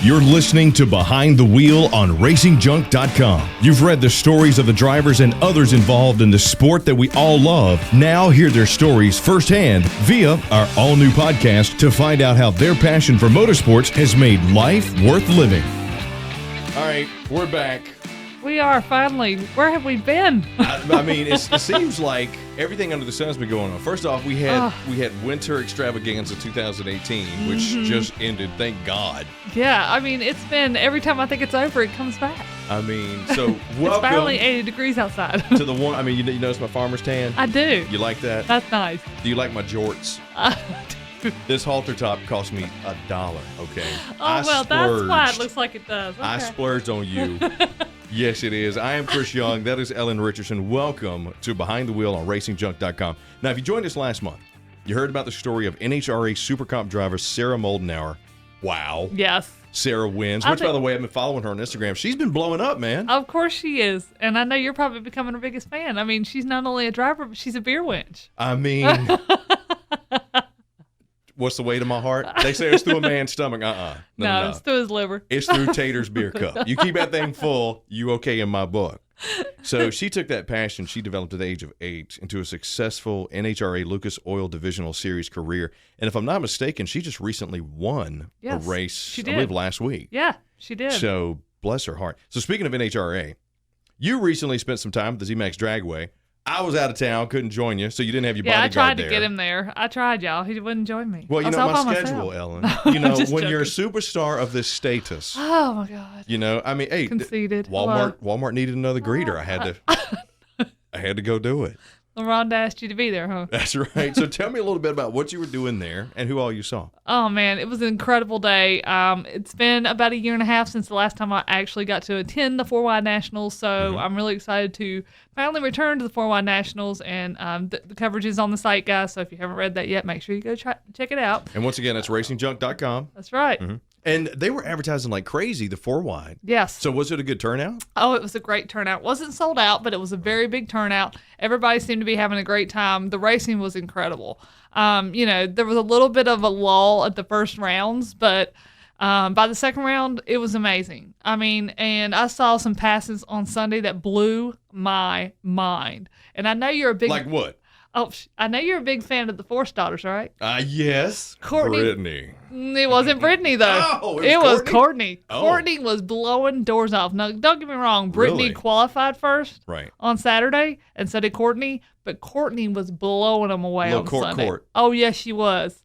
You're listening to Behind the Wheel on RacingJunk.com. You've read the stories of the drivers and others involved in the sport that we all love. Now hear their stories firsthand via our all-new podcast to find out how their passion for motorsports has made life worth living. All right, we're back. We are finally. Where have we been? I mean, it seems like everything under the sun's been going on. First off, we had Winter Extravaganza 2018, which just ended. Thank God. Yeah, I mean, it's been every time I think it's over, it comes back. I mean, so welcome. It's finally 80 degrees outside. To the one. I mean, you notice my farmer's tan? I do. You like that? That's nice. Do you like my jorts? This halter top cost me $1. Okay. Oh, that's why it looks like it does. Okay. I splurged on you. Yes, it is. I am Chris Young. That is Ellen Richardson. Welcome to Behind the Wheel on RacingJunk.com. Now, if you joined us last month, you heard about the story of NHRA Super Comp driver Sarah Moldenauer. Wow. Yes. Sarah wins, which, by the way, I've been following her on Instagram. She's been blowing up, man. Of course she is. And I know you're probably becoming her biggest fan. I mean, she's not only a driver, but she's a beer wench. I mean... What's the weight of my heart? They say it's through a man's stomach. No, it's through his liver. It's through Tater's beer cup. You keep that thing full, you okay in my book. So she took that passion she developed at the age of 8 into a successful NHRA Lucas Oil Divisional Series career. And if I'm not mistaken, she just recently won a race, I believe, last week. Yeah, she did. So bless her heart. So speaking of NHRA, you recently spent some time at the ZMAX Dragway. I was out of town, couldn't join you, so you didn't have your bodyguard there. Yeah, I tried to get him there. I tried, y'all. He wouldn't join me. Well, you know, my schedule, Ellen. You know, when you're a superstar of this status. Oh, my God. You know, I mean, hey. Conceited. Walmart needed another greeter. I had to go do it. LaRonda asked you to be there, huh? That's right. So tell me a little bit about what you were doing there and who all you saw. Oh, man, it was an incredible day. It's been about a year and a half since the last time I actually got to attend the 4Wide Nationals, so I'm really excited to finally return to the 4Wide Nationals, and the coverage is on the site, guys, so if you haven't read that yet, make sure you go check it out. And once again, that's RacingJunk.com. That's right. And they were advertising like crazy, the 4Wide. Yes. So was it a good turnout? Oh, it was a great turnout. Wasn't sold out, but it was a very big turnout. Everybody seemed to be having a great time. The racing was incredible. You know, there was a little bit of a lull at the first rounds, but by the second round, it was amazing. I mean, and I saw some passes on Sunday that blew my mind. And I know you're a big... Like what? Oh, I know you're a big fan of the Force daughters, right? Yes. Brittany. It wasn't Brittany, though. Oh, it was Courtney. Oh. Courtney was blowing doors off. Now, don't get me wrong. Brittany qualified first on Saturday, and so did Courtney. But Courtney was blowing them away on Sunday. Oh, yes, she was.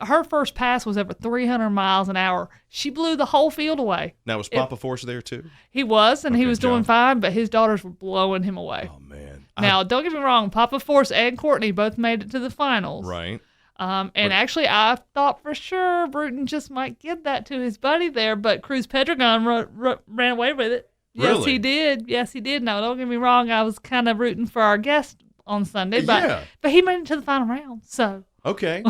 Her first pass was over 300 miles an hour. She blew the whole field away. Now, was Papa Force there, too? He was, and he was doing fine, but his daughters were blowing him away. Oh, man. Now, don't get me wrong. Papa Force and Courtney both made it to the finals. Right. Actually, I thought for sure Bruton just might give that to his buddy there, but Cruz Pedregon ran away with it. Really? Yes, he did. Yes, he did. Now, don't get me wrong. I was kind of rooting for our guest on Sunday, but he made it to the final round, so... Okay.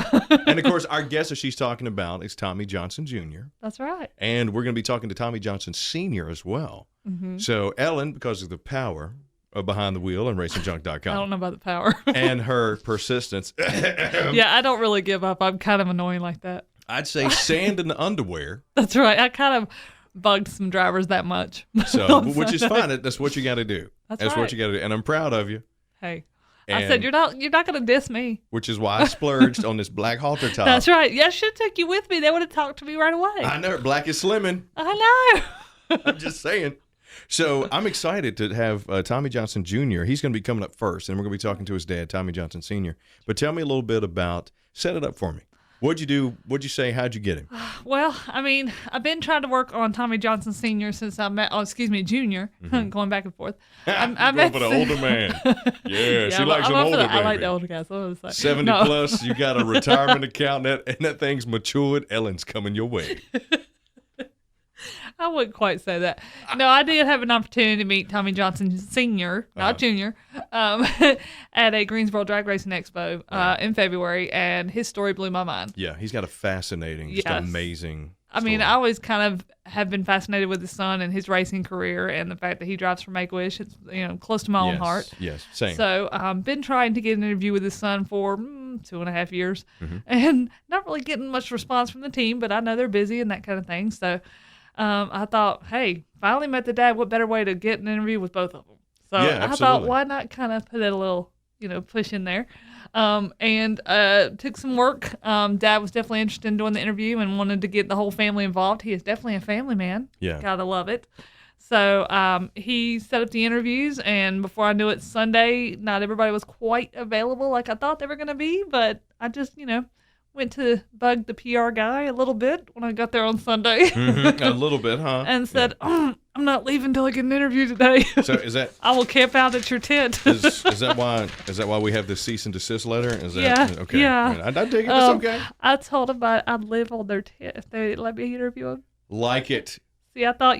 And, of course, our guest that she's talking about is Tommy Johnson Jr. That's right. And we're going to be talking to Tommy Johnson Sr. as well. So, Ellen, because of the power of Behind the Wheel and RacingJunk.com. I don't know about the power. And her persistence. Yeah, I don't really give up. I'm kind of annoying like that. I'd say sand in the underwear. That's right. I kind of bugged some drivers that much. So, which is fine. That's what you got to do. That's what you got to do. And I'm proud of you. Hey. I said, you're not going to diss me. Which is why I splurged on this black halter top. That's right. Yeah, I should have took you with me. They would have talked to me right away. I know. Black is slimming. I know. I'm just saying. So I'm excited to have Tommy Johnson Jr. He's going to be coming up first, and we're going to be talking to his dad, Tommy Johnson Sr. But tell me a little bit about, set it up for me. What'd you do? What'd you say? How'd you get him? Well, I mean, I've been trying to work on Tommy Johnson Sr. since I met, Jr., going back and forth. I'm going for the older man. Yeah, she likes him older, baby. I like the older guys. 70 plus, you got a retirement account, and that thing's matured. Ellen's coming your way. I wouldn't quite say that. No, I did have an opportunity to meet Tommy Johnson Sr., not Jr., at a Greensboro Drag Racing Expo in February, and his story blew my mind. Yeah, he's got a fascinating, just amazing I mean, I always kind of have been fascinated with his son and his racing career and the fact that he drives for Make-A-Wish. It's, close to my own heart. Yes, same. So been trying to get an interview with his son for 2.5 years and not really getting much response from the team, but I know they're busy and that kind of thing. So I thought, hey, finally met the dad. What better way to get an interview with both of them? So Yeah, I thought, why not kind of put a little, push in there. And took some work. Dad was definitely interested in doing the interview and wanted to get the whole family involved. He is definitely a family man. Yeah. Gotta love it. So he set up the interviews, and before I knew it, Sunday, not everybody was quite available like I thought they were going to be, but I just, went to bug the PR guy a little bit when I got there on Sunday. A little bit, huh? And said, I'm not leaving until I get an interview today. So is that... I will camp out at your tent. is that why we have this cease and desist letter? Is that Yeah, okay? yeah. I dig it. It's okay. I told him I'd live on their tent if they let me interview him. Like it. See, I thought,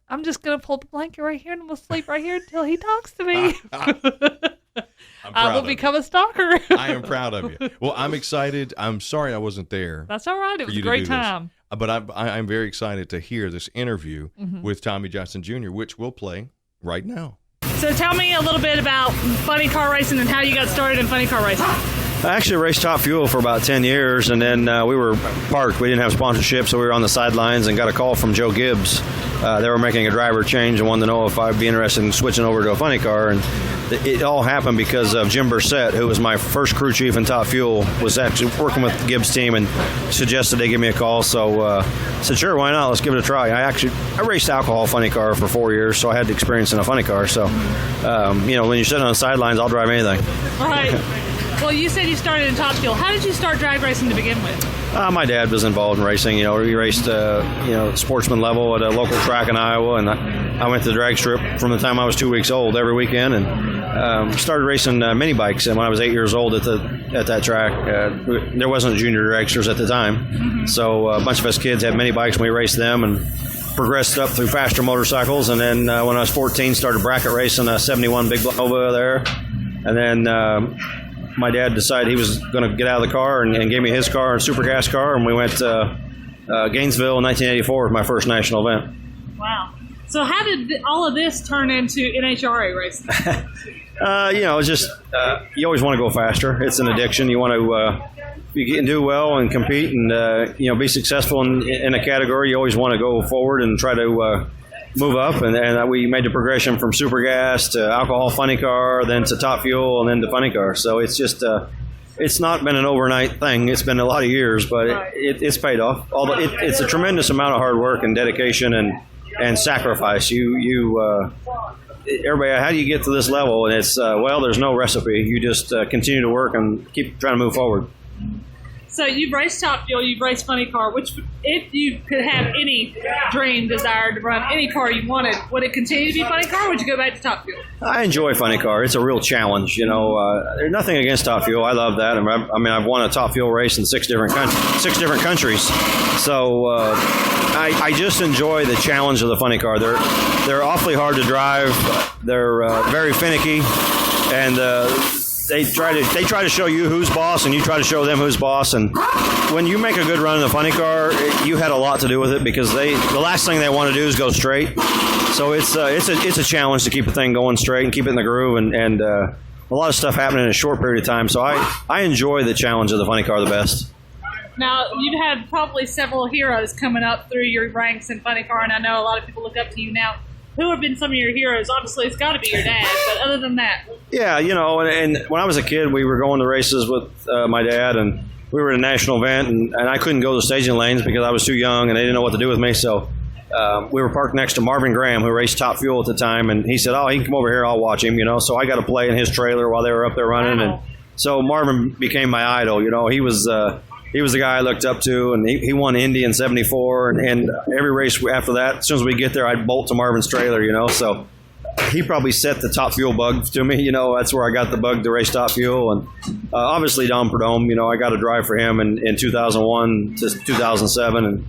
I'm just going to pull the blanket right here and we'll sleep right here until he talks to me. I will become a stalker. I am proud of you. Well, I'm excited. I'm sorry I wasn't there. That's all right. It was a great time. But I'm very excited to hear this interview with Tommy Johnson Jr., which we'll play right now. So tell me a little bit about funny car racing and how you got started in funny car racing. I actually raced Top Fuel for about 10 years, and then we were parked. We didn't have sponsorship, so we were on the sidelines and got a call from Joe Gibbs. They were making a driver change and wanted to know if I'd be interested in switching over to a funny car. And it all happened because of Jim Bursett, who was my first crew chief in Top Fuel, was actually working with Gibbs' team and suggested they give me a call. So I said, sure, why not? Let's give it a try. I raced alcohol funny car for 4 years, so I had experience in a funny car. So, when you're sitting on the sidelines, I'll drive anything. All right. Well, you said you started in Top Fuel. How did you start drag racing to begin with? My dad was involved in racing. He raced, sportsman level at a local track in Iowa, and I went to the drag strip from the time I was 2 weeks old every weekend, and started racing mini bikes. And when I was 8 years old at that track, there wasn't junior dragsters at the time, so a bunch of us kids had mini bikes, and we raced them and progressed up through faster motorcycles. And then when I was 14, started bracket racing a 71 Big Nova there, and then. My dad decided he was going to get out of the car and gave me his car, a super gas car, and we went to Gainesville in 1984 was my first national event. Wow. So how did all of this turn into NHRA racing? It's just you always want to go faster. It's an addiction. You want to you can do well and compete and be successful in a category. You always want to go forward and try to move up, and we made the progression from super gas to alcohol funny car, then to Top Fuel, and then to funny car. So it's just it's not been an overnight thing. It's been a lot of years, but it's paid off. Although it's a tremendous amount of hard work and dedication and sacrifice. Everybody, how do you get to this level? And it's there's no recipe. You just continue to work and keep trying to move forward. So you've raced Top Fuel, you've raced funny car. Which, if you could have any dream, desire to run any car you wanted, would it continue to be funny car, or would you go back to Top Fuel? I enjoy funny car. It's a real challenge. There's nothing against Top Fuel. I love that. I've won a Top Fuel race in six different countries. So I just enjoy the challenge of the funny car. They're awfully hard to drive. They're very finicky, and They try to show you who's boss, and you try to show them who's boss. And when you make a good run in the funny car, you had a lot to do with it because the last thing they want to do is go straight. So it's a challenge to keep the thing going straight and keep it in the groove, and a lot of stuff happening in a short period of time. So I enjoy the challenge of the funny car the best. Now, you've had probably several heroes coming up through your ranks in funny car, and I know a lot of people look up to you now. Who have been some of your heroes? Obviously, it's got to be your dad, but other than that. Yeah, and when I was a kid, we were going to races with my dad, and we were in a national event, and I couldn't go to the staging lanes because I was too young, and they didn't know what to do with me. So we were parked next to Marvin Graham, who raced Top Fuel at the time, and he said, he can come over here, I'll watch him, So I got to play in his trailer while they were up there running. Wow. And so Marvin became my idol, He was the guy I looked up to, and he won Indy in 74, and every race after that, as soon as we get there, I'd bolt to Marvin's trailer, So he probably set the Top Fuel bug to me, That's where I got the bug to race Top Fuel. And obviously Don Prudhomme, I got a drive for him in 2001 to 2007, and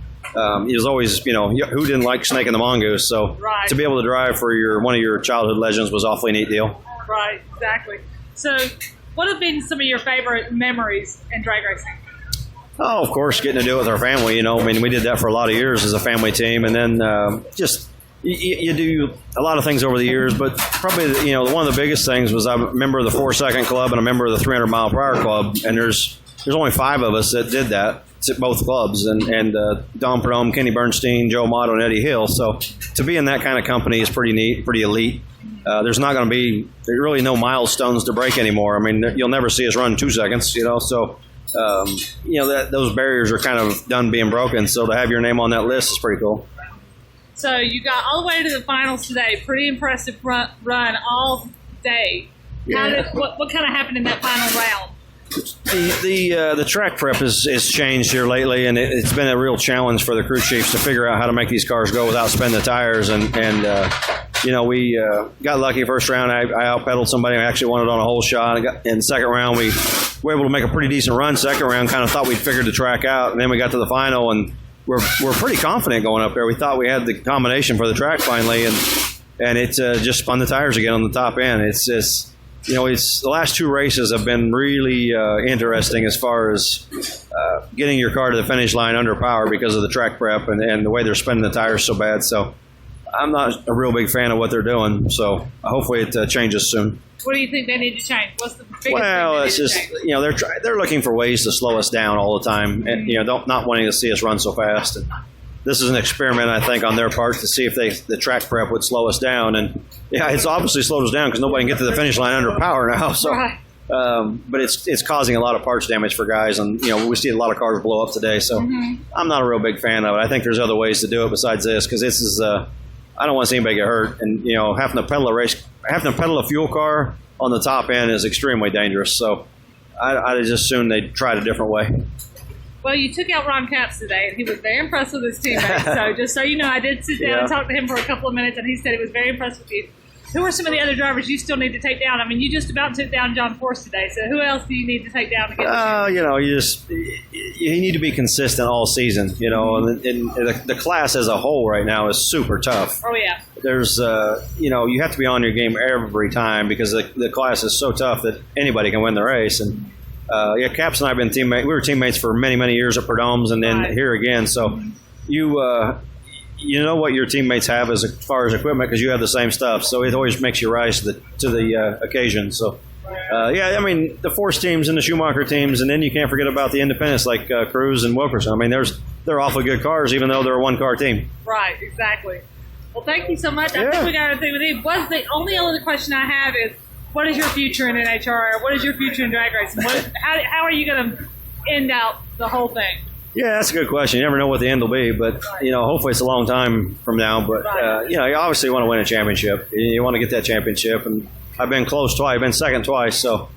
he was always, who didn't like Snake and the Mongoose? So right. To be able to drive for one of your childhood legends was awfully neat deal. Right, exactly. So what have been some of your favorite memories in drag racing? Oh, of course, getting to do it with our family, we did that for a lot of years as a family team. And then just you do a lot of things over the years, but probably, one of the biggest things was I'm a member of the 4 Second Club and a member of the 300 Mile Per Hour Club. And there's only 5 of us that did that. to both clubs, and Don Perdome, Kenny Bernstein, Joe Amato, and Eddie Hill. So to be in that kind of company is pretty neat, pretty elite. There's not going to be really no milestones to break anymore. I mean, you'll never see us run 2 seconds, you know. So, those barriers are kind of done being broken. So to have your name on that list is pretty cool. So you got all the way to the finals today. Pretty impressive run all day. Yeah. What kind of happened in that final round? The track prep has changed here lately, and it's been a real challenge for the crew chiefs to figure out how to make these cars go without spinning the tires. And we got lucky first round. I out-pedaled somebody. I actually won it on a whole shot. In the second round, we were able to make a pretty decent run. Second round, kind of thought we'd figured the track out, and then we got to the final, and we're pretty confident going up there. We thought we had the combination for the track finally, and it just spun the tires again on the top end. It's just, it's the last 2 races have been really interesting as far as getting your car to the finish line under power because of the track prep and the way they're spinning the tires so bad. So I'm not a real big fan of what they're doing. So hopefully it changes soon. What do you think they need to change? What's the biggest thing it's just they're looking for ways to slow us down all the time, and not wanting to see us run so fast. And this is an experiment, I think, on their part to see if the track prep would slow us down. And it's obviously slowed us down because nobody can get to the finish line under power now. So, right. But it's causing a lot of parts damage for guys, and we see a lot of cars blow up today. So I'm not a real big fan of it. I think there's other ways to do it besides this, because this is I don't want to see anybody get hurt, and having to pedal a fuel car on the top end is extremely dangerous. So I just assume they'd try it a different way. Well, you took out Ron Capps today, and he was very impressed with his teammates. So just so you know, I did sit down and talk to him for a couple of minutes, and he said he was very impressed with you. Who are some of the other drivers you still need to take down? I mean, you just about took down John Force today, so who else do you need to take down to get you need to be consistent all season, and the class as a whole right now is super tough. Oh, yeah. There's, you have to be on your game every time because the class is so tough that anybody can win the race. And, Capps and I have been teammates. We were teammates for many, many years at Perdome's and then here again. So you know what your teammates have as far as equipment because you have the same stuff. So it always makes you rise to the occasion. So, the Force teams and the Schumacher teams, and then you can't forget about the independents like Cruz and Wilkerson. I mean, they're awfully good cars, even though they're a one-car team. Right, exactly. Well, thank you so much. I think we got everything we need. The only other question I have is, what is your future in NHRA? What is your future in drag racing? How are you going to end out the whole thing? Yeah, that's a good question. You never know what the end will be, but hopefully it's a long time from now. But you obviously want to win a championship. You want to get that championship, and I've been close twice. I've been second twice, so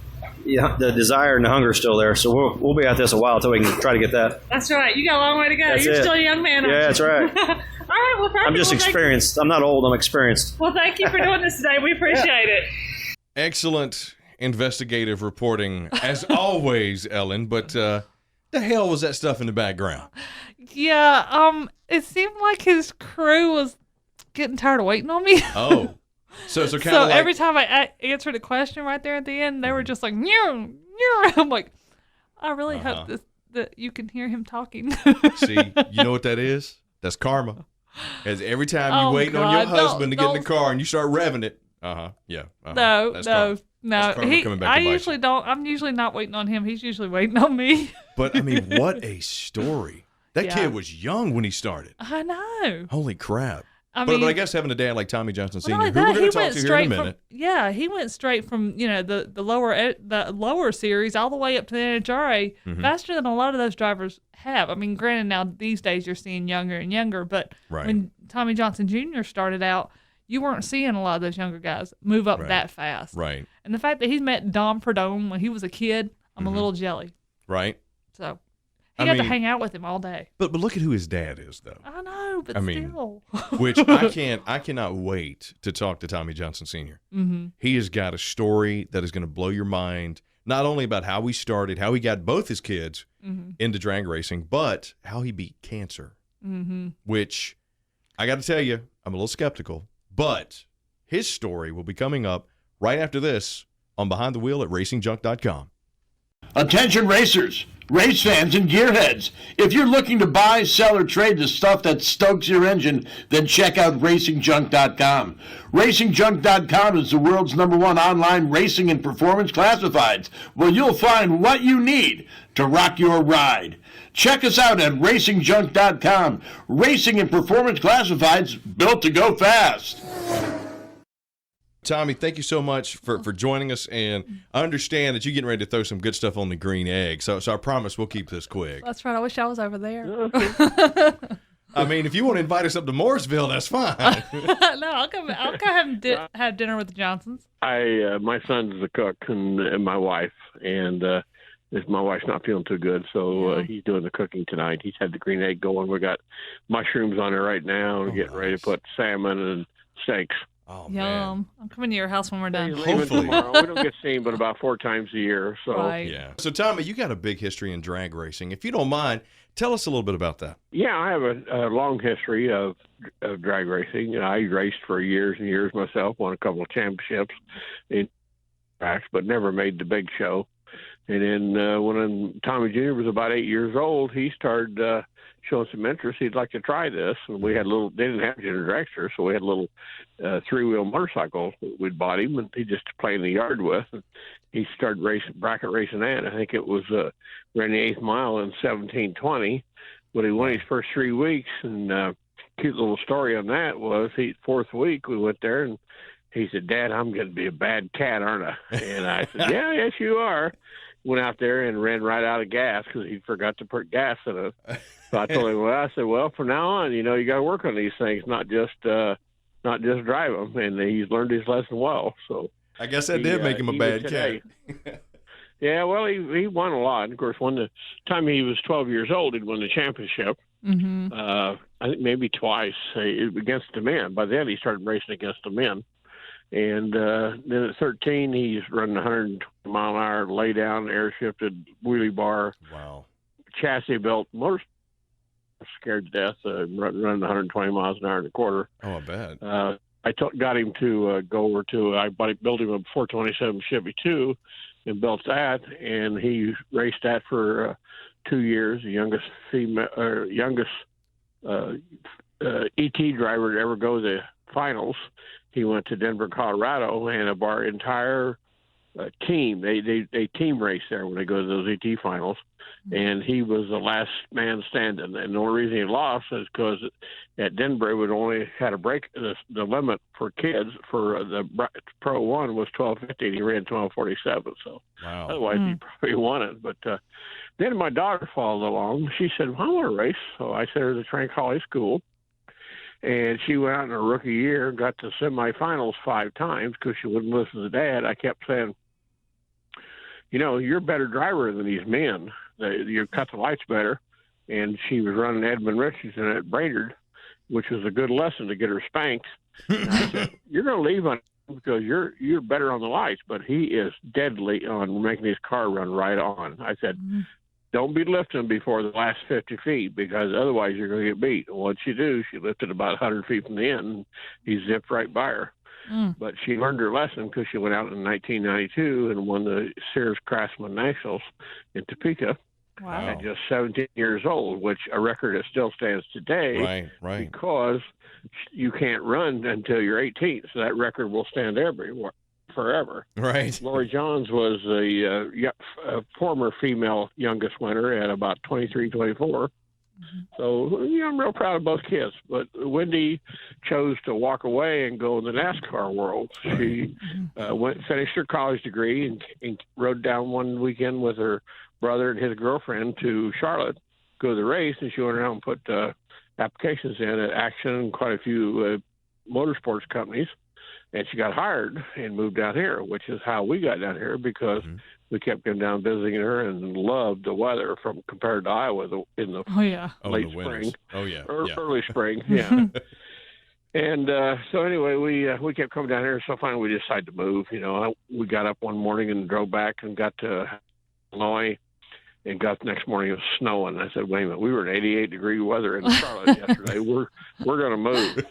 the desire and the hunger is still there. So we'll be at this a while until we can try to get that. That's right. You got a long way to go. You're still a young man. Yeah, that's right. All right. Well, I'm just experienced. I'm not old. I'm experienced. Well, thank you for doing this today. We appreciate it. Excellent investigative reporting as always, Ellen. But the hell was that stuff in the background? Yeah, it seemed like his crew was getting tired of waiting on me. Oh, so kind of so every time I answered a question right there at the end, they were just like, "Nyeh, nyeh." I'm like, I really hope that you can hear him talking. See, you know what that is? That's karma. As every time you waiting on your husband to get in the car and you start revving it. No. I usually don't. I'm usually not waiting on him. He's usually waiting on me. But I mean, what a story! That kid was young when he started. I know. Holy crap! But I guess having a dad like Tommy Johnson Sr., who we're going to talk to here in a minute. He went straight from the lower series all the way up to the NHRA faster than a lot of those drivers have. I mean, granted, now these days you're seeing younger and younger, but when Tommy Johnson Jr. started out, you weren't seeing a lot of those younger guys move up that fast. Right. And the fact that he's met Don Perdome when he was a kid, I'm a little jelly. Right. So he got to hang out with him all day. But look at who his dad is, though. I know, but still. Which I cannot wait to talk to Tommy Johnson Sr. Mm-hmm. He has got a story that is going to blow your mind, not only about how he started, how he got both his kids into drag racing, but how he beat cancer. Mm-hmm. Which, I got to tell you, I'm a little skeptical, but his story will be coming up right after this on Behind the Wheel at RacingJunk.com. Attention racers, race fans, and gearheads. If you're looking to buy, sell, or trade the stuff that stokes your engine, then check out RacingJunk.com. RacingJunk.com is the world's #1 online racing and performance classifieds, where you'll find what you need to rock your ride. Check us out at racingjunk.com. Racing and performance classifieds built to go fast. Tommy, thank you so much for joining us, and I understand that you're getting ready to throw some good stuff on the green egg, so I promise we'll keep this quick. That's right. I wish I was over there. I mean, if you want to invite us up to Morrisville, that's fine. No, I'll come have dinner with the Johnsons. My son's a cook and my wife, and my wife's not feeling too good, so he's doing the cooking tonight. He's had the green egg going. We got mushrooms on there right now. We're getting ready to put salmon and steaks. Oh, Yum. man. I'm coming to your house when we're done. He's leaving Hopefully. tomorrow. We don't get seen but about 4 times a year. So Right. Yeah. So, Tommy, you got a big history in drag racing. If you don't mind, tell us a little bit about that. yeah, I have a long history of drag racing. I raced for years and years myself, won a couple of championships in tracks, but never made the big show. And then when Tommy Jr. was about 8 years old, he started showing some interest. He'd like to try this. And we had they didn't have Junior Dragster, so we had a little 3-wheel motorcycle we'd bought him, and he just play in the yard with. And he started bracket racing that. I think it was ran the 8th mile in 17:20, but he won his first 3 weeks. And cute little story on that was, 4th week we went there, and he said, "Dad, I'm going to be a bad cat, aren't I?" And I said, "Yeah, yes, you are." Went out there and ran right out of gas because he forgot to put gas in it. So I told him, well, from now on, you got to work on these things, not just drive them. And he's learned his lesson well. So I guess that did make him a bad cat. Yeah, well, he won a lot. Of course, when the time he was 12 years old, he'd won the championship. Mm-hmm. I think maybe twice against the men. By then, he started racing against the men. And then at 13, he's running 120-mile-an-hour lay-down, air-shifted wheelie bar, chassis-built motor. Scared to death, running 120 miles an hour in a quarter. Oh, I bet. I got him to go over to, built him a 427 Chevy 2 and built that, and he raced that for 2 years, the youngest ET driver to ever go to the finals. He went to Denver, Colorado, and our entire team, they team race there when they go to those ET finals, and he was the last man standing. And the only reason he lost is because at Denver, we only had a break. The limit for kids for the Pro 1 was 12:50, and he ran 12:47. So otherwise, he probably won it. But then my daughter followed along. She said, "Well, I want to race." So I sent her to Trank High School. And she went out in her rookie year and got to semifinals 5 times because she wouldn't listen to Dad. I kept saying, you're a better driver than these men. You cut the lights better. And she was running Edmund Richardson at Brainerd, which was a good lesson to get her spanked. And I said, "You're going to leave on because you're better on the lights, but he is deadly on making his car run right on." I said, "Don't be lifting before the last 50 feet because otherwise you're going to get beat." And what she do, she lifted about 100 feet from the end, and he zipped right by her. But she learned her lesson because she went out in 1992 and won the Sears Craftsman Nationals in Topeka at just 17 years old, which a record that still stands today. Right. Because you can't run until you're 18, so that record will stand forever. Right. Lori Johns was a former female youngest winner at about 23, 24. So I'm real proud of both kids. But Wendy chose to walk away and go in the NASCAR world. She finished her college degree and rode down one weekend with her brother and his girlfriend to Charlotte, go to the race, and she went around and put applications in at Action and quite a few motorsports companies. And she got hired and moved down here, which is how we got down here because we kept going down visiting her and loved the weather compared to Iowa in the late spring. Early spring, yeah. And so anyway, we kept coming down here. So finally, we decided to move. We got up one morning and drove back and got to Illinois. And got the next morning, it was snowing. I said, "Wait a minute, we were in 88-degree weather in Charlotte yesterday. We're going to move."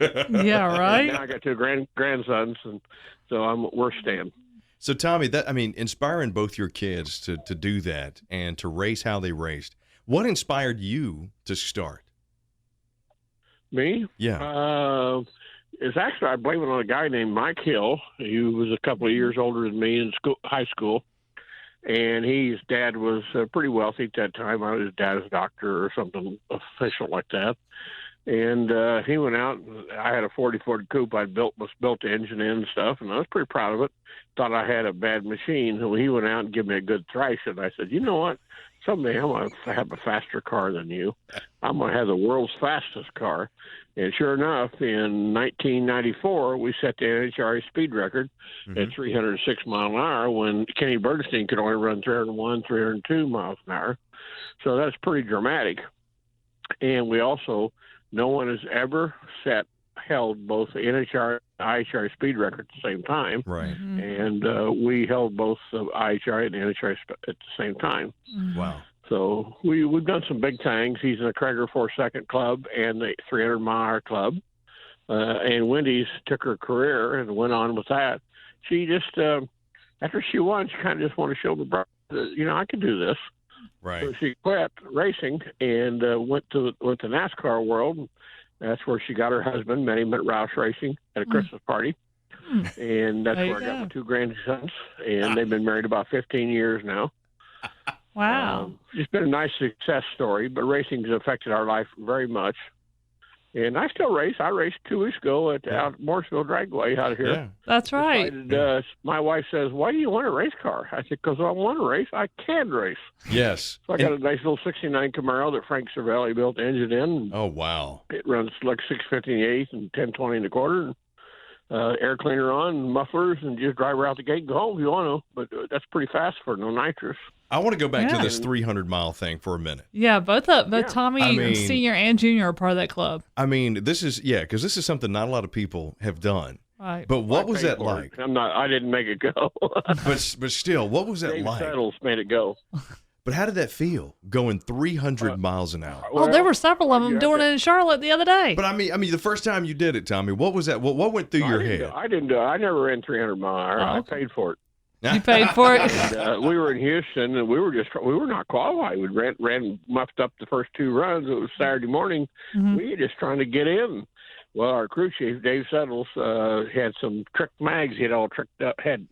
Yeah, right. And now I got 2 grandsons, and so we're staying. So Tommy, inspiring both your kids to do that and to race how they raced. What inspired you to start? Me? Yeah. It's actually, I blame it on a guy named Mike Hill. He was a couple of years older than me in high school. And his dad was pretty wealthy at that time. His dad was a doctor or something official like that. And he went out, and I had a 40 Ford coupe I'd built the engine in and stuff, and I was pretty proud of it. Thought I had a bad machine. So he went out and gave me a good thrash, and I said, you know what? Someday I'm going to have a faster car than you. I'm going to have the world's fastest car. And sure enough, in 1994, we set the NHRA speed record at 306 miles an hour when Kenny Bernstein could only run 301, 302 miles an hour. So that's pretty dramatic. And we also, no one has ever held both the NHRA and IHRA speed record at the same time. Right. And we held both the IHRA and the NHRA at the same time. Wow. So we've done some big things. He's in the Cragar 4-second club and the 300-mile club. And Wendy's took her career and went on with that. She just, after she won, she kind of just wanted to show her brother that, I can do this. Right. So she quit racing and went to the NASCAR world. That's where she got her husband, met him at Roush Racing at a Christmas party. And that's where I got my 2 grandsons. And they've been married about 15 years now. Wow. It's been a nice success story, but racing has affected our life very much. And I still race. I raced 2 weeks ago at out Morrisville Dragway out of here. Yeah. That's right. My wife says, why do you want a race car? I said, because I want to race. I can race. Yes. So I got a nice little 69 Camaro that Frank Cervelli built the engine in. Oh, wow. It runs like 650 and 1020 and a quarter. And, air cleaner on, mufflers, and just drive her out the gate and go home if you want to. But that's pretty fast for no nitrous. I want to go back to this 300-mile thing for a minute. Yeah, both Tommy Senior and Junior are part of that club. I mean, this is because this is something not a lot of people have done. Right. But what was that like? I didn't make it go. but still, what was that Dave like? Settles made it go. But how did that feel, going 300 miles an hour? Well, there were several of them doing it in Charlotte the other day. But I mean, the first time you did it, Tommy, what was that? What went through your head? I didn't do it. I never ran 300 mile an hour. I paid for it. You paid for it? And, we were in Houston, and we were not qualified. We ran muffed up the first 2 runs. It was Saturday morning. We were just trying to get in. Well, our crew chief, Dave Settles, had some tricked mags. He had all tricked up, had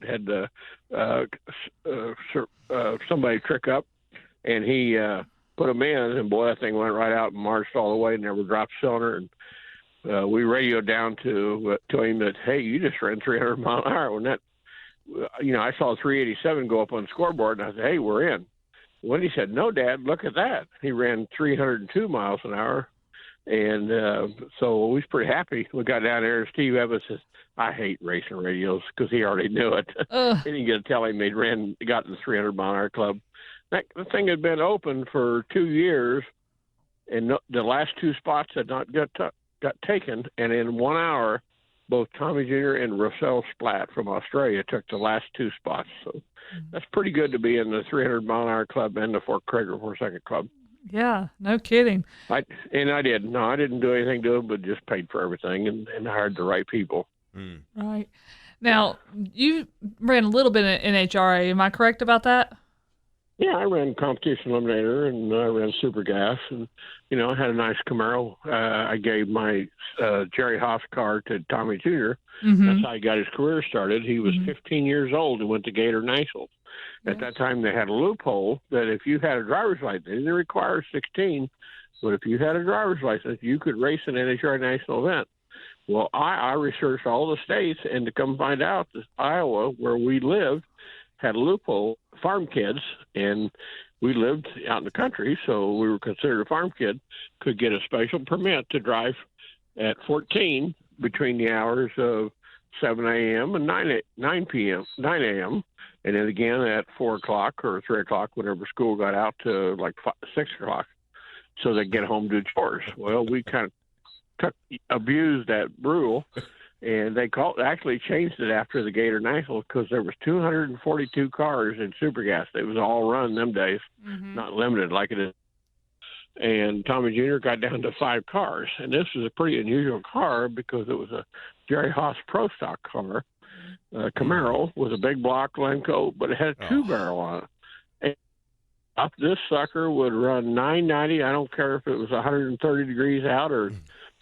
somebody trick up, and he put them in, and boy, that thing went right out and marched all the way, never dropped cylinder. And we radioed down to him that, hey, you just ran 300 mile an hour. When that, I saw 387 go up on the scoreboard, and I said, hey, we're in. Wendy said, no, Dad, look at that. He ran 302 miles an hour. And so we was pretty happy. We got down there, and Steve Evans says, I hate racing radios, because he already knew it. He didn't get to tell him they'd got in the 300 mile an hour club. The thing had been open for 2 years, and the last 2 spots had not got taken. And in 1 hour, both Tommy Jr. and Russell Splatt from Australia took the last 2 spots. So that's pretty good to be in the 300 mile an hour club and the Fort Cragar 4-second club. Yeah, no kidding. I did. No, I didn't do anything to it, but just paid for everything and hired the right people. Right. Now, you ran a little bit in NHRA. Am I correct about that? Yeah, I ran competition eliminator, and I ran super gas, and I had a nice Camaro. I gave my Jerry Haas car to Tommy Jr. That's how he got his career started. He was 15 years old and went to Gator Nationals. At that time, they had a loophole that if you had a driver's license, they didn't require 16, but if you had a driver's license, you could race an NHRA national event. Well, I researched all the states, and to come find out that Iowa, where we lived, had a loophole, farm kids, and we lived out in the country, so we were considered a farm kid, could get a special permit to drive at 14 between the hours of 7 a.m. and 9 a.m., and then again at 4 o'clock or 3 o'clock whenever school got out to like 6 o'clock, so they get home to do chores. Well, we kind of abused that rule, and they actually changed it after the Gator Nationals because there was 242 cars in super gas. It was all run them days, not limited like it is. And Tommy Jr. got down to 5 cars, and this was a pretty unusual car because it was a Jerry Haas Pro Stock car, Camaro with a big block Lenco, but it had a 2-barrel on it. And this sucker would run 990. I don't care if it was 130 degrees out or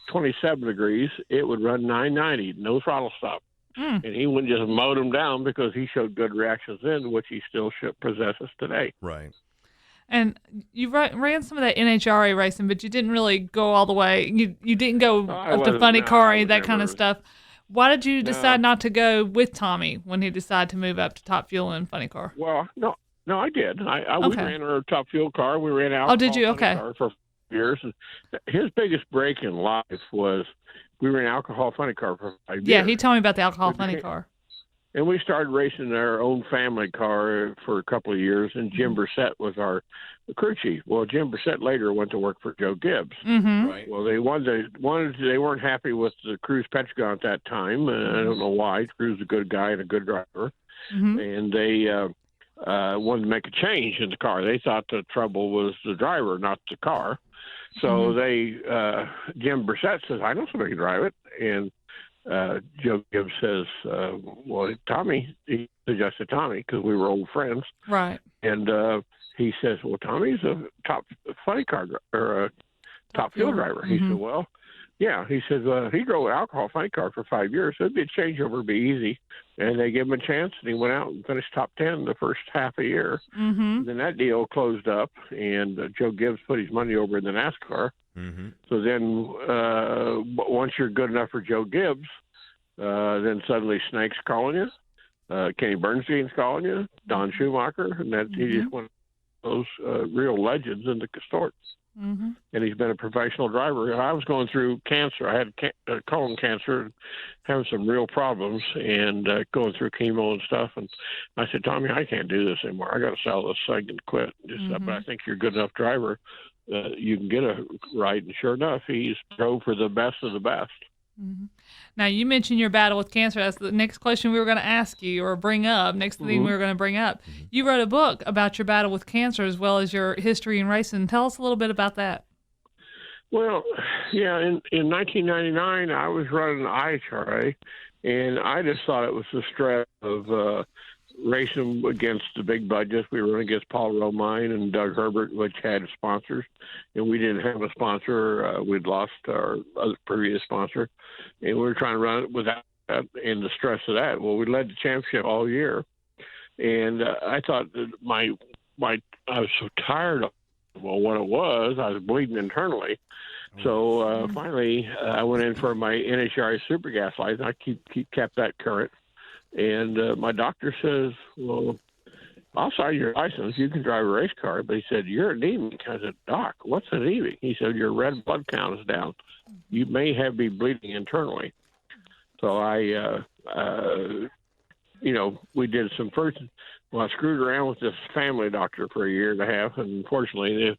27 degrees. It would run 990, no throttle stop. And he wouldn't just mowed them down because he showed good reactions then, which he still possesses today. Right. And you ran some of that NHRA racing, but you didn't really go all the way. You didn't go up to funny car, that kind of stuff. Why did you decide not to go with Tommy when he decided to move up to Top Fuel and funny car? Well, no, I did. We ran our Top Fuel car. We ran out. Oh, did you? Okay. Car for years. And his biggest break in life was we ran alcohol funny car for 5 years. Yeah, he told me about the alcohol funny car. And we started racing our own family car for a couple of years, and Jim Brissett was our crew chief. Well, Jim Brissett later went to work for Joe Gibbs. Right. Well, they weren't happy with the Cruise Petragon at that time, and I don't know why. Cruise is a good guy and a good driver, and they wanted to make a change in the car. They thought the trouble was the driver, not the car. So Jim Brissett says, "I know somebody can drive it," and Joe Gibbs says, well, Tommy, he suggested Tommy because we were old friends. Right. And he says, well, Tommy's a top funny car or a top fuel driver. He said, well, yeah. He says, he drove an alcohol funny car for 5 years. So it'd be a changeover, would be easy. And they gave him a chance, and he went out and finished top 10 the first half a year. Then that deal closed up, and Joe Gibbs put his money over in the NASCAR. So then once you're good enough for Joe Gibbs, then suddenly Snake's calling you, Kenny Bernstein's calling you, Don Schumacher, and that he just one of those real legends in the sport. And he's been a professional driver. I was going through cancer. I had colon cancer, having some real problems, and going through chemo and stuff. And I said, Tommy, I can't do this anymore. I got to sell this thing and quit. But I think you're a good enough driver. You can get a ride, and sure enough, he's drove for the best of the best. Now, you mentioned your battle with cancer. That's the next question we were going to ask you or bring up, next thing we were going to bring up. You wrote a book about your battle with cancer as well as your history in racing. Tell us a little bit about that. Well, yeah, in 1999, I was running IHRA, and I just thought it was the stress of racing against the big budgets. We were against Paul Romine and Doug Herbert, which had sponsors, and we didn't have a sponsor. We'd lost our other previous sponsor, and we were trying to run it without that and the stress of that. Well, we led the championship all year, and I thought that I was so tired of what it was. I was bleeding internally. So finally, I went in for my NHRA Super Gas license. I kept that current. And my doctor says, well, I'll sign your license. You can drive a race car. But he said, you're anemic. I said, Doc, what's anemic? He said, your red blood count is down. You may be bleeding internally. So we did some first. Well, I screwed around with this family doctor for a year and a half. And unfortunately,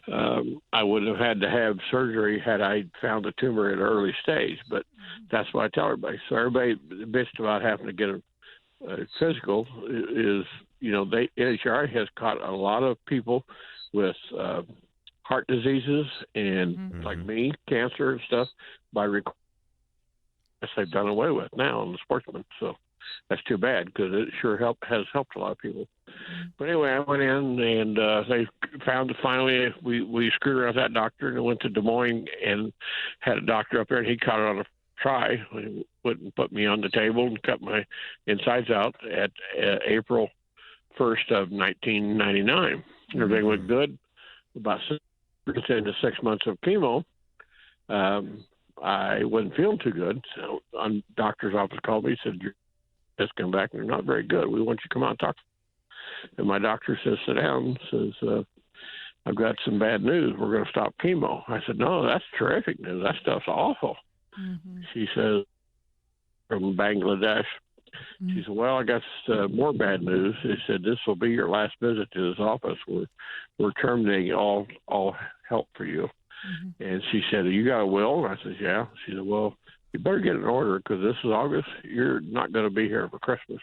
I wouldn't have had to have surgery had I found a tumor at an early stage. But that's what I tell everybody. So everybody bitched about having to get a physical is, NHRA has caught a lot of people with heart diseases and like me, cancer and stuff by request they've done away with now on the sportsmen. So that's too bad because it sure has helped a lot of people. But anyway, I went in and they found finally we screwed around with that doctor and went to Des Moines and had a doctor up there, and he caught it on a try. He wouldn't put me on the table and cut my insides out at April 1st of 1999. Everything went good. About 6 months of chemo, I wasn't feeling too good. So doctor's office called me, said, "Your tests come back and they're not very good. We want you to come out and talk." And my doctor says, "Sit down." Says, "I've got some bad news. We're going to stop chemo." I said, "No, that's terrific news. That stuff's awful." She says, from Bangladesh. She said, "Well, I got more bad news." She said, "This will be your last visit to this office. We're terminating all help for you." And she said, "You got a will?" And I said, "Yeah." She said, "Well, you better get an order because this is August. You're not going to be here for Christmas."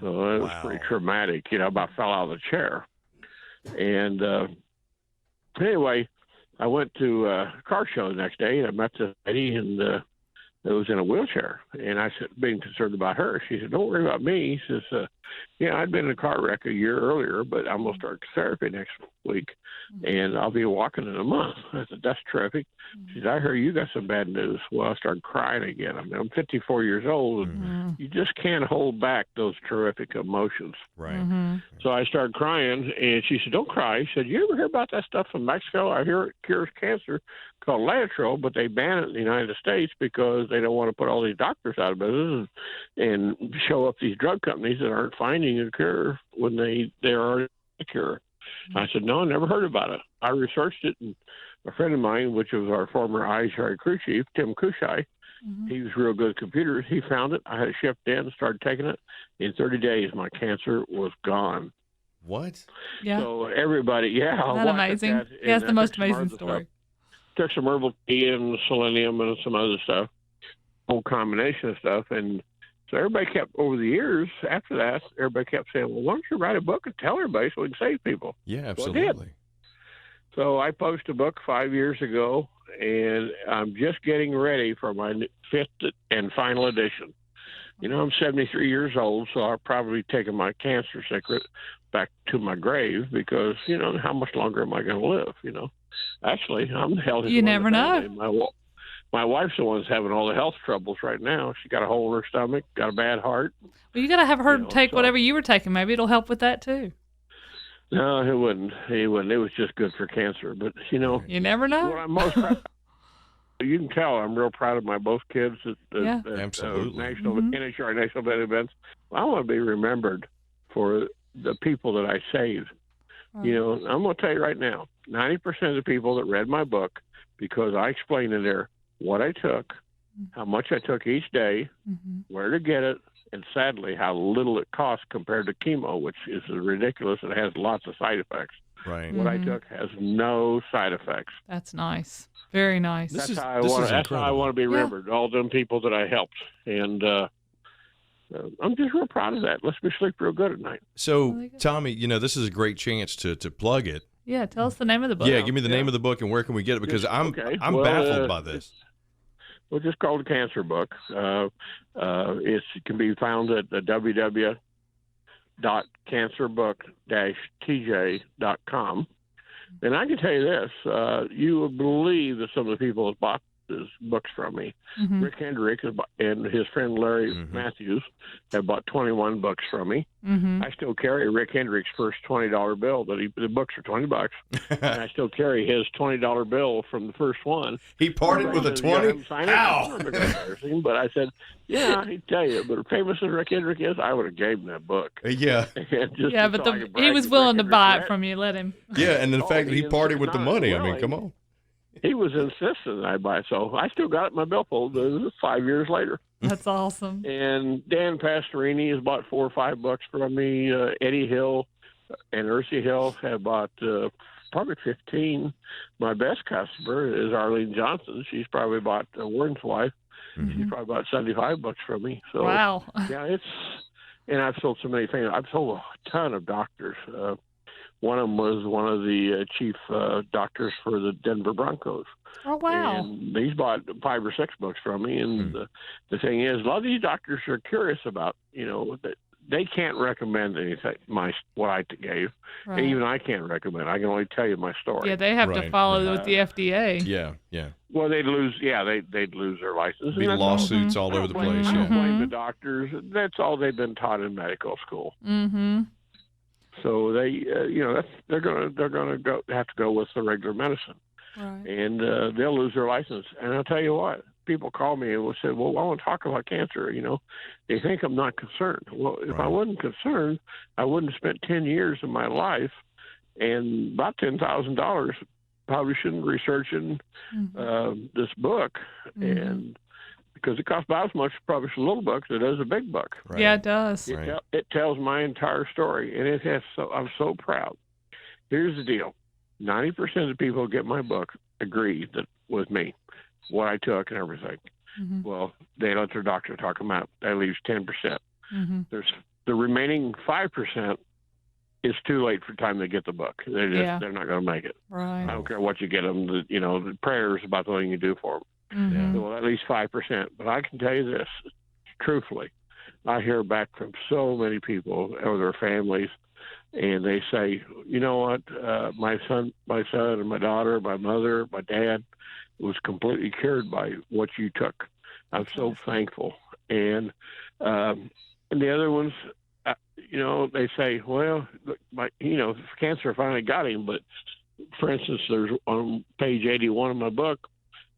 So it was pretty traumatic. I about fell out of the chair. And anyway, I went to a car show the next day, and I met this lady, and that was in a wheelchair. And I said, being concerned about her, she said, "Don't worry about me." She says, Yeah, I'd been in a car wreck a year earlier, but I'm going to start therapy next week, and I'll be walking in a month. I said, that's terrific. She said, I heard you got some bad news. Well, I started crying again. I mean, I'm 54 years old, and you just can't hold back those terrific emotions. Right. So I started crying, and she said, don't cry. She said, you ever hear about that stuff from Mexico? I hear it cures cancer called Laetrile, but they ban it in the United States because they don't want to put all these doctors out of business and show up these drug companies that aren't finding a cure when there are a cure. I said, no, I never heard about it. I researched it, and a friend of mine, which was our former IHRA crew chief, Tim Kushai, he was real good at computers. He found it. I had it shipped in, started taking it. In 30 days, my cancer was gone. What? Yeah. So everybody, Isn't that amazing? Yeah, it's the most amazing story. Took some herbal tea and selenium and some other stuff, whole combination of stuff. And so everybody kept, over the years after that, everybody kept saying, well, why don't you write a book and tell everybody so we can save people? Yeah, So I did. absolutely. So I posted a book 5 years ago, and I'm just getting ready for my fifth and final edition. You know, I'm 73 years old, so I'll probably taken my cancer secret back to my grave because, you know, how much longer am I going to live, you know? Actually, I'm the healthiest You one never in the know. family. My wife's the one that's having all the health troubles right now. She got a hole in her stomach, got a bad heart. Well, you got to have her You know, take so- whatever you were taking. Maybe it'll help with that too. No, it wouldn't. It wouldn't. It was just good for cancer. But, you know, You never know. what I'm most proud you can tell I'm real proud of my both kids Yeah. at Absolutely. national NHRA national event events. I want to be remembered for the people that I saved. You know, I'm going to tell you right now, 90% of the people that read my book, because I explained in there what I took, how much I took each day, where to get it, and sadly how little it costs compared to chemo, which is ridiculous. It has lots of side effects. Right. What I took has no side effects. That's nice. Very nice. This That's is- how I this want. is That's how I incredible. want to be remembered. All them people that I helped, and I'm just real proud of that. Lets me sleep real good at night. So, Tommy, you know, this is a great chance to plug it. Yeah, tell us the name of the book. Yeah, give me the name of the book and where can we get it? Because I'm Well, baffled by this. Well, just called the Cancer Book. It can be found at www.cancerbook-tj.com. And I can tell you this, you would believe that some of the people that bought his books from me, Rick Hendrick and his friend Larry Matthews have bought 21 books from me. I still carry Rick Hendrick's first $20 bill. The books are $20, and I still carry his $20 bill from the first one. He parted with a 20? Ow! Embarrassing, but I said, yeah, I tell you, but famous as Rick Hendrick is, I would have gave him that book. Yeah. And just Yeah, so but I could brag he was that willing to Rick buy Hendrick it from you. Let him. Yeah, and then the Oh, fact that he he is parted with the not money. I mean, willing. come on. He was insistent that I buy it, so I still got it in my billfold 5 years later. That's awesome. And Dan Pastorini has bought 4 or 5 books from me. Eddie Hill and Ursi Hill have bought probably 15. My best customer is Arlene Johnson. She's probably bought Warren's wife. She's probably bought 75 books from me. So Wow. yeah, and I've sold so many things. I've sold a ton of doctors. One of them was one of the chief doctors for the Denver Broncos. Oh, wow. And he's bought 5 or 6 books from me. And the thing is, a lot of these doctors are curious about, you know, that they can't recommend anything, what I gave. Right. And even I can't recommend. I can only tell you my story. Yeah, they have to Right, follow with the FDA. Yeah, yeah. Well, they'd lose their license. Be And that's- lawsuits all I don't over the blame- place. I don't Yeah. blame the doctors. That's all they've been taught in medical school. Mm-hmm. So they, you know, they're gonna have to go with the regular medicine, Right. and they'll lose their license. And I'll tell you what, people call me and will say, "Well, I want to talk about cancer." You know, they think I'm not concerned. Well, if I wasn't concerned, I wouldn't have spent 10 years of my life and about $10,000 probably shouldn't researching this book, and because it costs about as much to publish a little book as it does a big book. Right. Yeah, it does. It tells my entire story, and it has. I'm so proud. Here's the deal: 90% of the people who get my book agree that with me, what I took and everything. Well, they let their doctor talk them out. That leaves 10%. There's the remaining 5%. It's too late for the time they get the book. They're not going to make it. I Right. don't care what you get them. The prayer is about the thing you do for them. Mhm. Well, at least 5%. But I can tell you this, truthfully, I hear back from so many people or their families, and they say, you know what, my son and my daughter, my mother, my dad was completely cured by what you took. I'm so thankful. And the other ones, they say, well, cancer finally got him. But for instance, there's on page 81 of my book,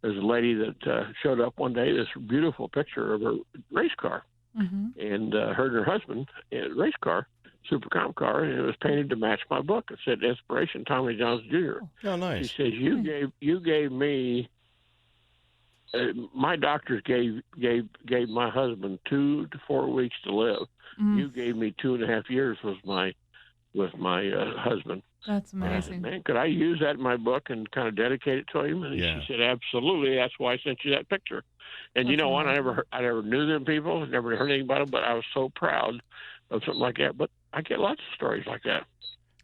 there's a lady that showed up one day, this beautiful picture of her race car. Mm-hmm. And her and her husband in a race car, Super Comp car, and it was painted to match my book. It said "Inspiration Tommy Johns Jr." Oh, nice. She says, "You gave me." My doctors gave my husband 2 to 4 weeks to live. Mm-hmm. You gave me 2.5 years with my husband. That's amazing. I said, man, could I use that in my book and kind of dedicate it to him? And she said, absolutely. That's why I sent you that picture. And That's you know what? amazing. I never knew them people, never heard anything about them, but I was so proud of something like that. But I get lots of stories like that.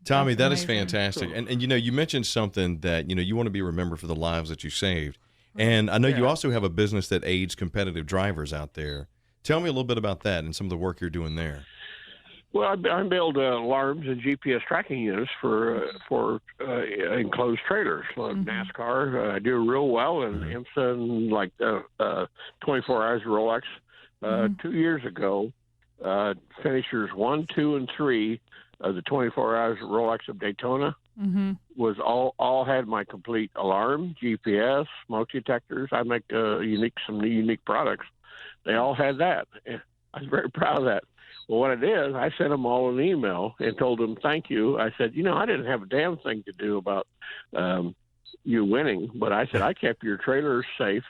Tommy, That's that is amazing. fantastic. And you mentioned something that, you want to be remembered for the lives that you saved. And I know you also have a business that aids competitive drivers out there. Tell me a little bit about that and some of the work you're doing there. Well, I build alarms and GPS tracking units for enclosed trailers. NASCAR, I do real well, and IMSA, and like 24 Hours Rolex. 2 years ago, finishers 1, 2, and 3 of the 24 Hours Rolex of Daytona was all had my complete alarm, GPS, smoke detectors. I make some unique products. They all had that. I was very proud of that. Well, what I did, I sent them all an email and told them thank you. I said, I didn't have a damn thing to do about you winning, but I said I kept your trailers safe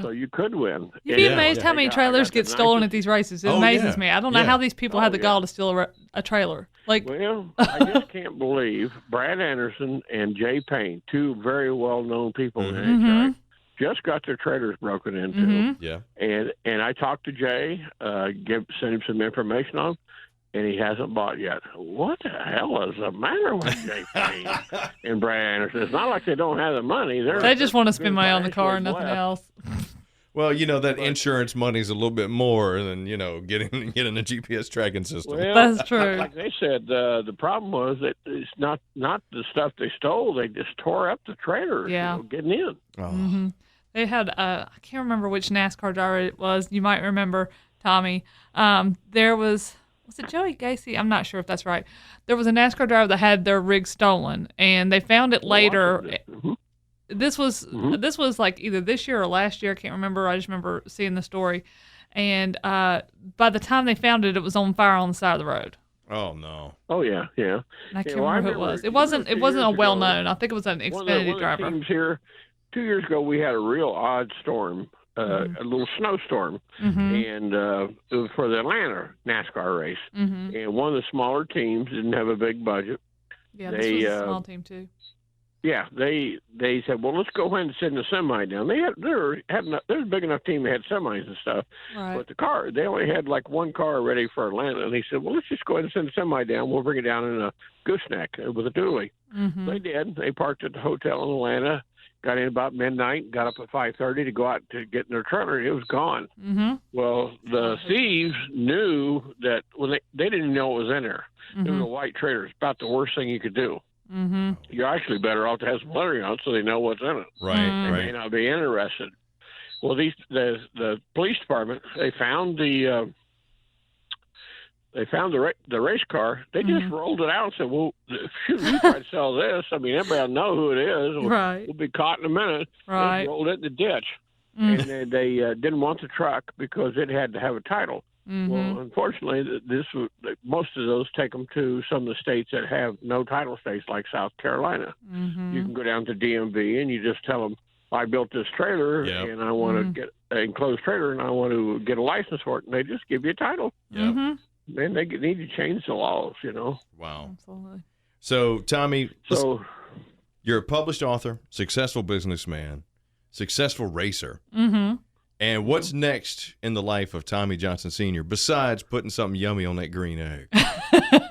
so you could win. You'd be amazed how many trailers get stolen at these races. It amazes me. I don't know how these people had the gall to steal a trailer. Well, I just can't believe Brad Anderson and Jay Payne, two very well-known people in NHRA, just got their trailers broken into. Yeah. And I talked to Jay, sent him some information on them, and he hasn't bought yet. What the hell is the matter with Jay Payne and Brad Anderson? It's not like they don't have the money. They just want to spend money on the car and nothing else. Well, that insurance money's a little bit more than, getting a GPS tracking system. Well, that's true. Like they said, the problem was that it's not the stuff they stole. They just tore up the trailers getting in. Oh. They had, I can't remember which NASCAR driver it was. You might remember, Tommy. There was it Joey Gacy? I'm not sure if that's right. There was a NASCAR driver that had their rig stolen, and they found it later. This was like either this year or last year. I can't remember. I just remember seeing the story. And by the time they found it, it was on fire on the side of the road. Oh no! Oh yeah. And I can't remember who it was. It wasn't a well known. I think it was an Xfinity driver. Teams here 2 years ago, we had a real odd storm, a little snowstorm, and it was for the Atlanta NASCAR race. And one of the smaller teams didn't have a big budget. Yeah, this was a small team too. Yeah, they said, well, let's go ahead and send the semi down. There's a big enough team that had semis and stuff, but they only had like one car ready for Atlanta. And they said, well, let's just go ahead and send the semi down. We'll bring it down in a gooseneck with a dually. They did. They parked at the hotel in Atlanta, got in about midnight, got up at 5:30 to go out to get in their trailer. It was gone. Well, the thieves knew that they didn't know it was in there. It was a white trailer. It's about the worst thing you could do. You're actually better off to have some lettering on it so they know what's in it. Right. They may not be interested. Well, the police department, they found the race car. They just rolled it out and said, well, shoot, we try to sell this. I mean, everybody will know who it is. We'll be caught in a minute. Right. They rolled it in the ditch. And they didn't want the truck because it had to have a title. Well, unfortunately, most of those take them to some of the states that have no title states, like South Carolina. You can go down to DMV and you just tell them, I built this trailer and I want to get an enclosed trailer and I want to get a license for it, and they just give you a title. Then they need to change the laws, Wow. Absolutely. So, Tommy, you're a published author, successful businessman, successful racer. And what's next in the life of Tommy Johnson Sr. besides putting something yummy on that green egg?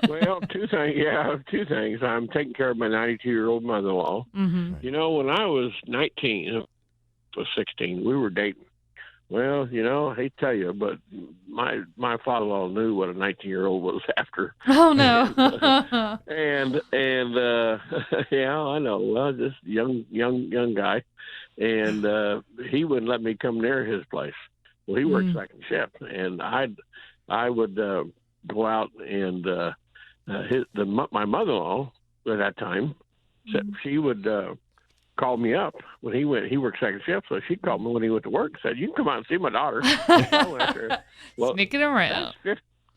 Well, two things. I'm taking care of my 92-year-old mother-in-law. When I was 19, was 16, we were dating. Well, I hate to tell you, but my father-in-law knew what a 19-year-old was after. Oh no. and yeah, I know. Well, just young guy, and he wouldn't let me come near his place. Well, he worked second shift, and I would go out and my mother-in-law at that time, she would call me up when he worked second shift, so she called me when he went to work and said, "You can come out and see my daughter." I went out there. Well, sneaking around.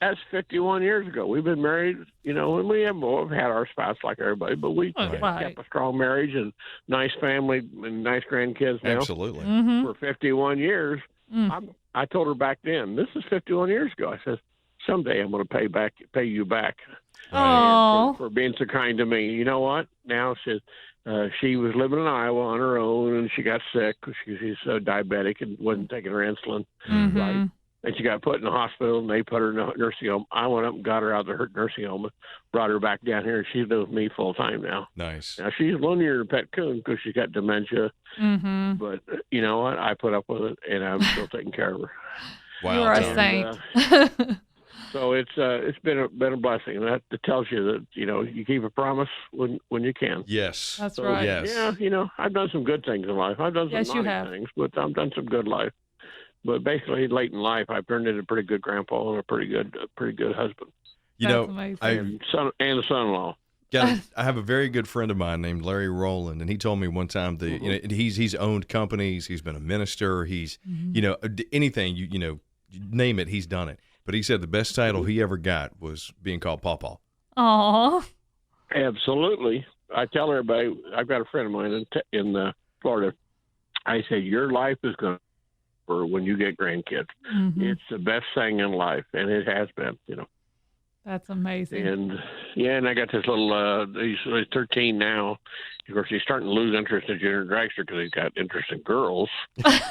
That's 51 years ago. We've been married, and we've had our spouse like everybody, but we kept a strong marriage and nice family and nice grandkids now. Absolutely. For 51 years. I told her back then, this is 51 years ago. I said, someday I'm going to pay you back for being so kind to me. You know what? Now she was living in Iowa on her own, and she got sick because she's diabetic and wasn't taking her insulin. Right? And she got put in the hospital, and they put her in a nursing home. I went up and got her out of the nursing home and brought her back down here, and she's with me full time now. Nice. Now, she's lonelier than Pet Coon because she's got dementia. But you know what? I put up with it, and I'm still taking care of her. Wow. You are a saint. So it's been a blessing. And that tells you that, you keep a promise when you can. Yes. That's right. Yes. Yeah, I've done some good things in life. I've done some naughty things, but I've done some good life. But basically, late in life, I've turned into a pretty good grandpa and a pretty good husband. That's amazing. And a son-in-law. I have a very good friend of mine named Larry Rowland, and he told me one time that he's owned companies, he's been a minister, he's anything you name it, he's done it. But he said the best title he ever got was being called Pawpaw. Aw. Absolutely. I tell everybody, I've got a friend of mine in Florida. I say, your life is going to for when you get grandkids. It's the best thing in life, and it has been, That's amazing. And I got this little, he's 13 now. Of course, he's starting to lose interest in Junior Dragster because he's got interest in girls. But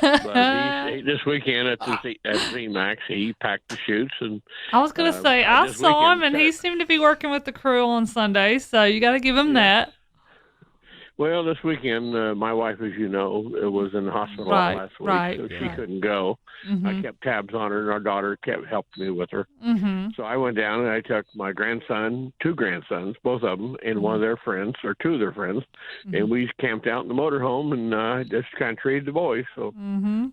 this weekend at ZMAX, he packed the chutes. And I was going to say, I saw him, and he seemed to be working with the crew on Sunday, so you got to give him that. Well, this weekend, my wife, as you know, was in the hospital last week, so she couldn't go. I kept tabs on her, and our daughter kept helping me with her. So I went down, and I took my two grandsons, both of them, and one of their friends, or two of their friends, and we camped out in the motorhome and just kind of treated the boys. So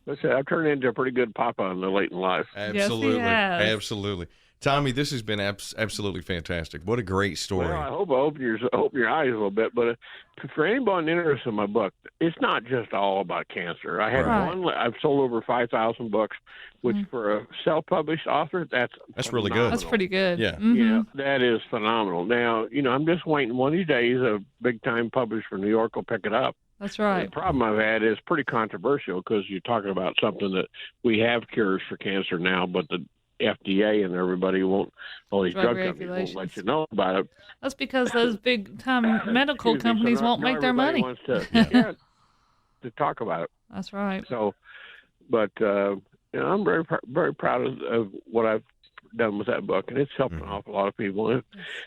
I've turned into a pretty good papa in the late in life. Absolutely. Yes, he has. Absolutely. Tommy, this has been absolutely fantastic. What a great story. Well, I hope I open your eyes a little bit. But for anybody interested in my book, it's not just all about cancer. I had I've sold over 5,000 books, which for a self-published author, that's really good. That's pretty good. Yeah. Yeah, that is phenomenal. Now, I'm just waiting one of these days. A big-time publisher from New York will pick it up. That's right. The problem I've had is pretty controversial because you're talking about something that we have cures for cancer now, but the FDA and everybody all these drug companies won't let you know about it. That's because those big time medical companies won't make their money. Wants to talk about it. That's right. So, but I'm very very proud of what I've done with that book, and it's helped an awful lot of people.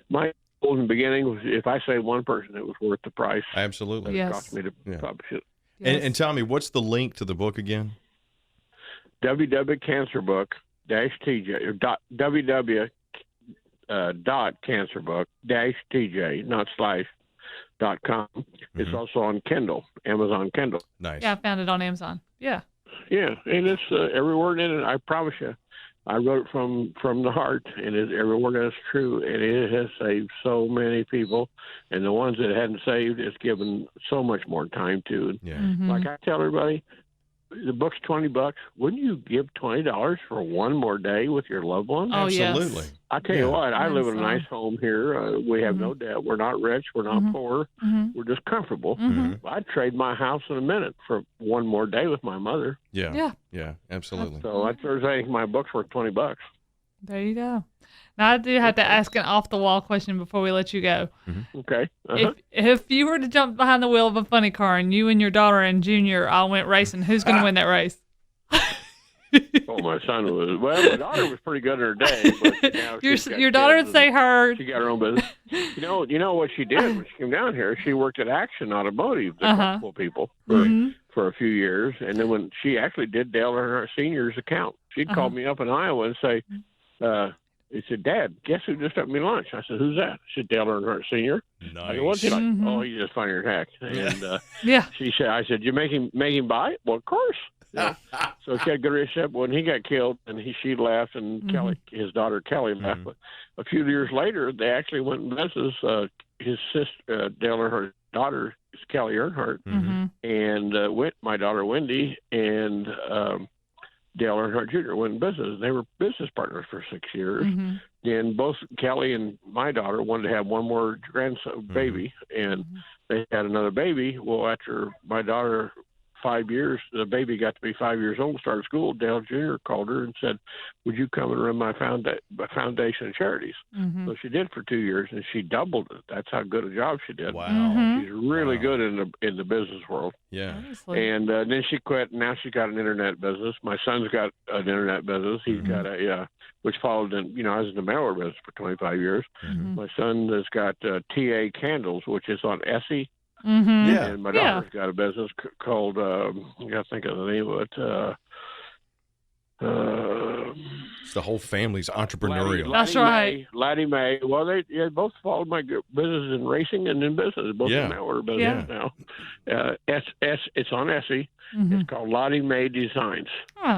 My goal in the beginning was, if I say one person, it was worth the price. Absolutely. It cost me to publish it. Yes. And Tommy, what's the link to the book again? www.cancerbook-tj or www.cancerbook-tj, not /.com. It's also on Kindle, Amazon Kindle. Nice. Yeah, I found it on Amazon. Yeah. Yeah, and it's every word in it. I promise you, I wrote from the heart, and every word is true, and it has saved so many people, and the ones that hadn't saved, it's given so much more time to. Yeah. Like I tell everybody, the book's $20. Wouldn't you give $20 for one more day with your loved one? Oh, absolutely. Yes. I tell you what, I live in a nice home here. We have no debt. We're not rich. We're not poor. We're just comfortable. I'd trade my house in a minute for one more day with my mother. Yeah, absolutely. So that's there's anything. My book's worth $20. There you go. Now I do have to ask an off-the-wall question before we let you go. Okay. If you were to jump behind the wheel of a funny car and you and your daughter and Junior all went racing, who's going to win that race? Oh, my son was. Well, my daughter was pretty good in her day. But now your daughter would say her. She got her own business. You know what she did when she came down here? She worked at Action Automotive, the comfortable people, for a few years. And then when she actually did Dale Earnhardt Sr.'s account, she'd call me up in Iowa and say, he said, Dad, guess who just took me lunch? I said, who's that? She said, Dale Earnhardt Sr. Nice. I said, what's he like? Oh, he's just funny as heck. And Yeah. she said, I said, you make him buy it? Well, of course. Yeah. So she had good relationship. When he got killed, and she left, and Kelly, his daughter Kelly, left. But a few years later, they actually went and business. His sister, Dale Earnhardt's daughter, is Kelly Earnhardt, and my daughter Wendy, and Dale Earnhardt Jr. went in business. They were business partners for 6 years. And both Kelly and my daughter wanted to have one more grandson baby, and they had another baby. Well, after my daughter 5 years, the baby got to be 5 years old, started school, Dale Jr. called her and said, would you come and run my foundation and charities? So she did for 2 years, and she doubled it. That's how good a job she did. Wow. She's really good in the business world. Yeah. And then she quit. Now she's got an internet business. My son's got an internet business. He's got which followed in, I was in the mailer business for 25 years. My son has got TA Candles, which is on Essie. Yeah. And my daughter's got a business called, I got to think of the name of it. It's the whole family's entrepreneurial. That's right. Laddie Mae. Well, they both followed my business in racing and in business. Both in mailer business now. It's on Essie. It's called Lottie Mae Designs.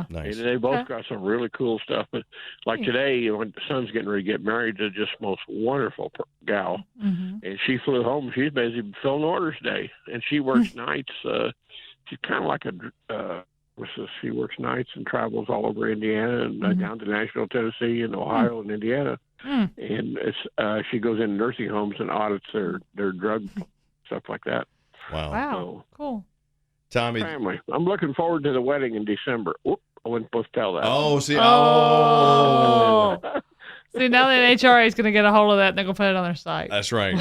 Nice. And they both got some really cool stuff. But like today, my son's getting ready to get married to just most wonderful gal. And she flew home. She's busy filling orders today. And she works nights. She's kind of like she works nights and travels all over Indiana and down to Nashville, Tennessee, and Ohio and Indiana. And she goes in nursing homes and audits their drug stuff like that. Wow. So, Cool. Tommy. Family. I'm looking forward to the wedding in December. Oop, I wasn't supposed to tell that. Oh, see. See, now that HRA is going to get a hold of that, and they're going to put it on their site. That's right.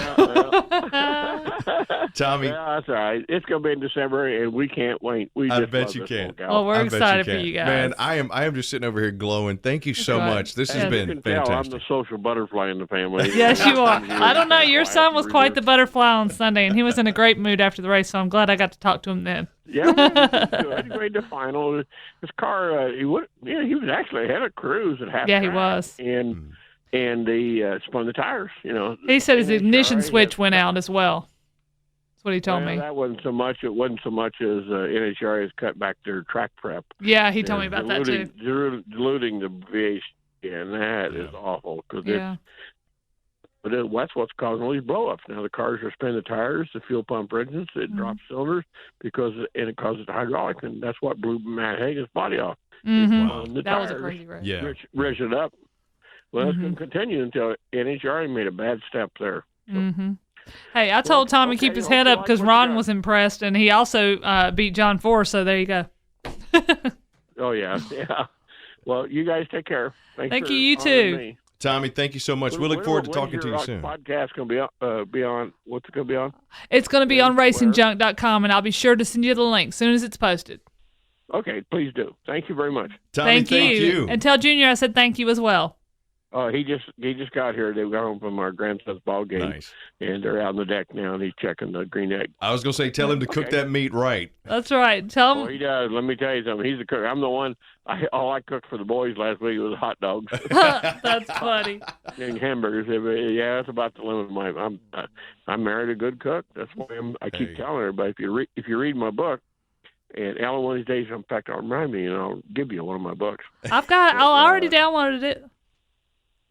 Tommy. Yeah, that's all right. It's going to be in December, and we can't wait. I bet you can. Well, we're excited for you guys. Man, I am just sitting over here glowing. Thank you so much. This has been fantastic. I'm the social butterfly in the family. Yes, you are. I don't know. Your son was quite the butterfly on Sunday, and he was in a great mood after the race, so I'm glad I got to talk to him then. Yeah, good. Great the final. His car, he was actually ahead of Cruz at half. Yeah, he was. And he spun the tires. He said his ignition switch went out as well. That's what he told me. That wasn't so much. It wasn't so much as NHRA has cut back their track prep. Yeah, he told me about that too. Diluting the VH, and that is awful because But that's what's causing all these blow-ups. Now the cars are spinning the tires, the fuel pump engines, it drops cylinders and it causes hydraulic, and that's what blew Matt Hagan's body off. The that tires, was a crazy race. Yeah. Rich it up. Well, it's going to continue until NHRA made a bad step there. So. Hey, I told Tom to keep his head up because Ron was impressed, and he also beat John Force, so there you go. Oh, yeah. Well, you guys take care. Thank you. You too. Me. Tommy, thank you so much. We look forward to talking to you soon. Podcast going to be on? What's it going to be on? It's going to be on racingjunk.com, and I'll be sure to send you the link as soon as it's posted. Okay, please do. Thank you very much. Tommy, thank you. And tell Junior I said thank you as well. He just got here. They got home from our grandson's ball game, and they're out on the deck now, and he's checking the green egg. I was going to say, tell him to cook that meat right. That's right. Tell him. Well, he does. Let me tell you something. He's the cook. I'm the one. All I cooked for the boys last week was hot dogs. That's funny. And hamburgers. Yeah, that's about the limit of my. I married a good cook. That's why I keep telling everybody. If you read my book. And Alan, one of these days, in fact, I'll remind me, and I'll give you one of my books. I already downloaded it.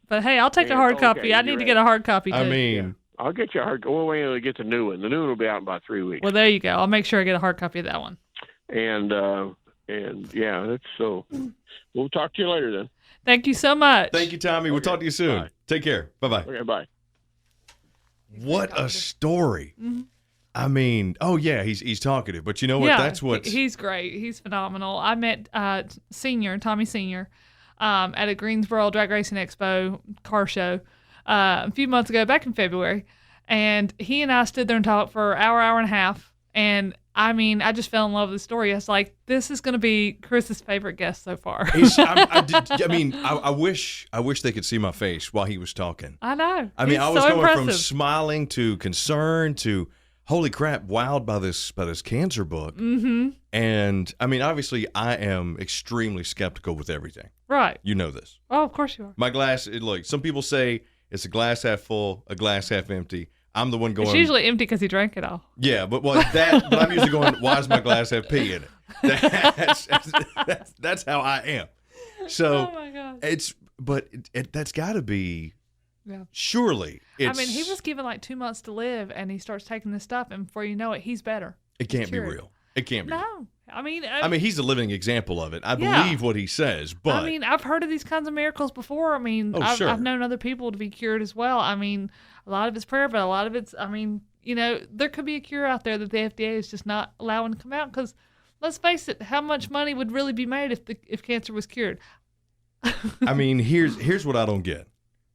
But hey, I'll take a hard copy. I need to get a hard copy too. I mean, I'll get you a hard. We'll wait until we get the new one. The new one will be out in about 3 weeks. Well, there you go. I'll make sure I get a hard copy of that one. And yeah, that's so. We'll talk to you later then. Thank you so much. Thank you, Tommy. We'll talk to you soon. Bye. Take care. Bye-bye. Okay, bye. What a story. I mean, he's talkative, but you know what? That's what he's great. He's phenomenal. I met Tommy Senior, at a Greensboro Drag Racing Expo car show a few months ago, back in February, and he and I stood there and talked for an hour and a half, and I mean, I just fell in love with the story. I was like, this is going to be Chris's favorite guest so far. I wish they could see my face while he was talking. I know. I mean, He's I was so going impressive. from smiling to concerned to holy crap, wowed by this cancer book. Mm-hmm. And I mean, obviously, I am extremely skeptical with everything. Right. You know this. Oh, of course you are. My glass. Look, some people say it's a glass half full, a glass half empty. I'm the one going. It's usually empty because he drank it all. Yeah, but I'm usually going. Why does my glass have pee in it? That's how I am. So Oh my God. that's got to be. Yeah. Surely, I mean, he was given like 2 months to live, and he starts taking this stuff, and before you know it, he's better. It can't be Cured. real. It can't be. Real. No, I mean, he's a living example of it. I Yeah. believe what he says, but I mean, I've heard of these kinds of miracles before. I mean, sure. I've known other people to be cured as well. I mean, a lot of it's prayer, but a lot of it's, I mean, there could be a cure out there that the FDA is just not allowing to come out because, let's face it, how much money would really be made if cancer was cured? I mean, here's what I don't get.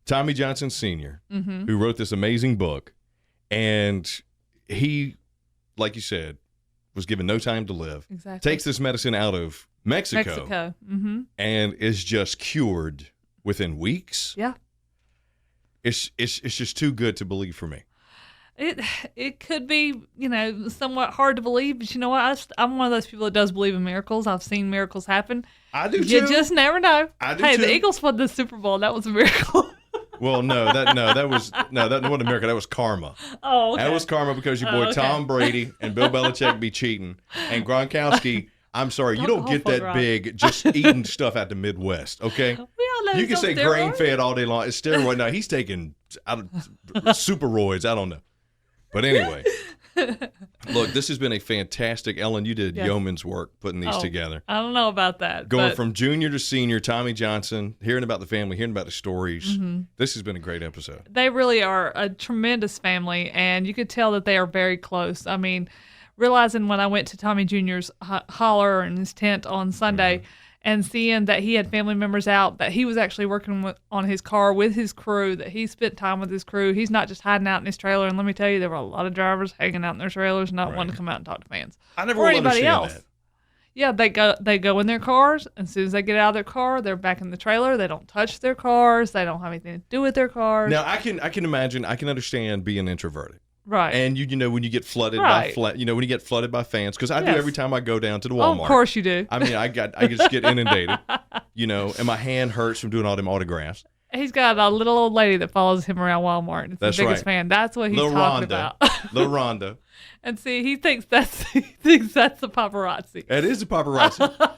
Tommy Johnson Sr., Mm-hmm. who wrote this amazing book, and he, like you said, was given no time to live. Exactly. Takes this medicine out of Mexico. Mm-hmm. And is just cured within weeks. Yeah. It's just too good to believe for me. It could be, somewhat hard to believe, but you know what? I'm one of those people that does believe in miracles. I've seen miracles happen. I do too. You just never know. I do hey, too. the Eagles won the Super Bowl. That was a miracle. Well, that wasn't America. That was karma. Oh, okay. That was karma because your boy okay. Tom Brady and Bill Belichick be cheating, and Gronkowski. I'm sorry, you don't get that big just eating stuff out the Midwest. Okay, We all know you can it's say on steroids. grain fed all day long. It's steroid. No, he's taking superroids. I don't know, but anyway. Look, this has been a fantastic. Ellen, you did yeoman's work putting these together. I don't know about that. Going but from junior to senior, Tommy Johnson, hearing about the family, hearing about the stories. Mm-hmm. This has been a great episode. they really are a tremendous family, and you could tell that they are very close. I mean, realizing when I went to Tommy Jr.'s holler and his tent on Sunday, Mm-hmm. and seeing that he had family members out, that he was actually working on his car with his crew, that he spent time with his crew. He's not just hiding out in his trailer. And let me tell you, there were a lot of drivers hanging out in their trailers, not wanting to come out and talk to fans. I never or will anybody understand else. that. Yeah, they go in their cars. And as soon as they get out of their car, they're back in the trailer. They don't touch their cars. They don't have anything to do with their cars. Now, I can imagine, I can understand being introverted. Right. And when you get flooded Right. when you get flooded by fans, because I do Yes. every time I go down to the Oh, Walmart. of course you do. I mean, I just get inundated, and my hand hurts from doing all them autographs. He's got a little old lady that follows him around Walmart. It's That's the biggest right. fan. That's what he's Lil talking Rhonda. about. Lil Rhonda. And see, he thinks that's the paparazzi. It is a paparazzi.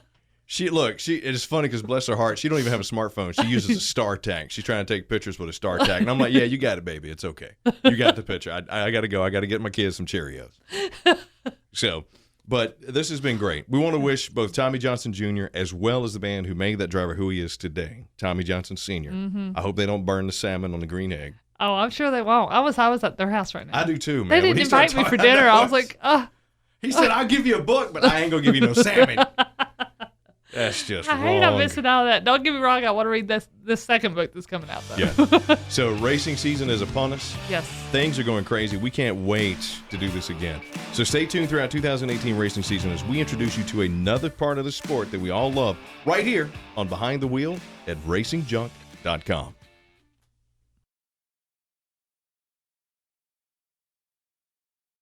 It's funny because bless her heart, she don't even have a smartphone. She uses a StarTAC. She's trying to take pictures with a StarTAC. And I'm like, yeah, you got it, baby. It's okay. You got the picture. I got to go. I got to get my kids some Cheerios. So, but this has been great. We want to wish both Tommy Johnson Jr. as well as the band who made that driver who he is today, Tommy Johnson Sr. Mm-hmm. I hope they don't burn the salmon on the green egg. Oh, I'm sure they won't. I was at their house right now. I do too, man. They When didn't he started invite me for talking- dinner. I was like, he said, I'll give you a book, but I ain't going to give you no salmon. That's just I wrong. hate I'm missing out of that. Don't get me wrong. I want to read this second book that's coming out, though. Yeah. So racing season is upon us. Yes. Things are going crazy. We can't wait to do this again. So stay tuned throughout 2018 racing season as we introduce you to another part of the sport that we all love right here on Behind the Wheel at racingjunk.com.